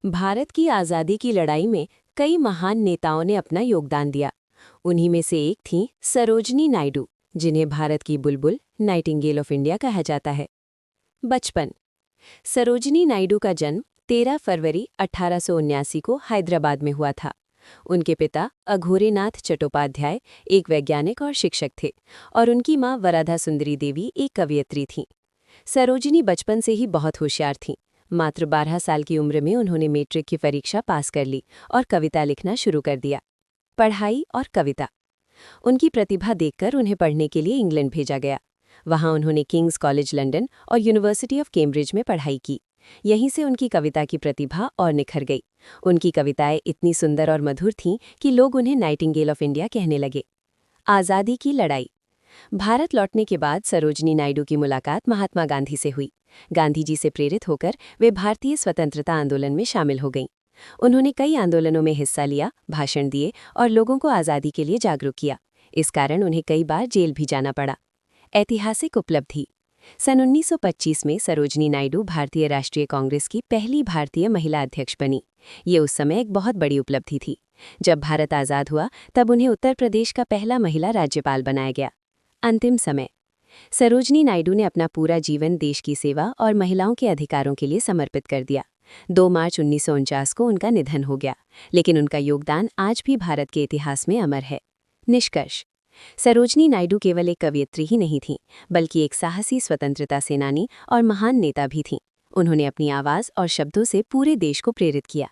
भारत की आज़ादी की लड़ाई में कई महान नेताओं ने अपना योगदान दिया। उन्हीं में से एक थीं सरोजनी नायडू, जिन्हें भारत की बुलबुल नाइटिंगेल ऑफ इंडिया कहा जाता है। बचपन। सरोजनी नायडू का जन्म 13 फरवरी 1879 को हैदराबाद में हुआ था। उनके पिता अघोरेनाथ चट्टोपाध्याय एक वैज्ञानिक और शिक्षक थे और उनकी मां वराधा सुंदरी देवी एक कवयित्री थीं। सरोजनी बचपन से ही बहुत होशियार थीं। मात्र 12 साल की उम्र में उन्होंने मैट्रिक की परीक्षा पास कर ली और कविता लिखना शुरू कर दिया। पढ़ाई और कविता। उनकी प्रतिभा देखकर उन्हें पढ़ने के लिए इंग्लैंड भेजा गया। वहां उन्होंने किंग्स कॉलेज लंदन और यूनिवर्सिटी ऑफ कैम्ब्रिज में पढ़ाई की। यहीं से उनकी कविता की प्रतिभा और निखर गई। उनकी कविताएं इतनी सुंदर और मधुर थीं कि लोग उन्हें नाइटिंगेल ऑफ इंडिया कहने लगे। आज़ादी की लड़ाई। भारत लौटने के बाद सरोजनी नायडू की मुलाकात महात्मा गांधी से हुई। गांधी जी से प्रेरित होकर वे भारतीय स्वतंत्रता आंदोलन में शामिल हो गईं। उन्होंने कई आंदोलनों में हिस्सा लिया, भाषण दिए और लोगों को आज़ादी के लिए जागरूक किया। इस कारण उन्हें कई बार जेल भी जाना पड़ा। ऐतिहासिक उपलब्धि। सन 1925 में सरोजनी नायडू भारतीय राष्ट्रीय कांग्रेस की पहली भारतीय महिला अध्यक्ष बनी। ये उस समय एक बहुत बड़ी उपलब्धि थी। जब भारत आज़ाद हुआ तब उन्हें उत्तर प्रदेश का पहला महिला राज्यपाल बनाया गया। अंतिम समय। सरोजनी नायडू ने अपना पूरा जीवन देश की सेवा और महिलाओं के अधिकारों के लिए समर्पित कर दिया। 2 मार्च 1949 को उनका निधन हो गया, लेकिन उनका योगदान आज भी भारत के इतिहास में अमर है। निष्कर्ष। सरोजनी नायडू केवल एक कवयित्री ही नहीं थीं, बल्कि एक साहसी स्वतंत्रता सेनानी और महान नेता भी थीं। उन्होंने अपनी आवाज़ और शब्दों से पूरे देश को प्रेरित किया।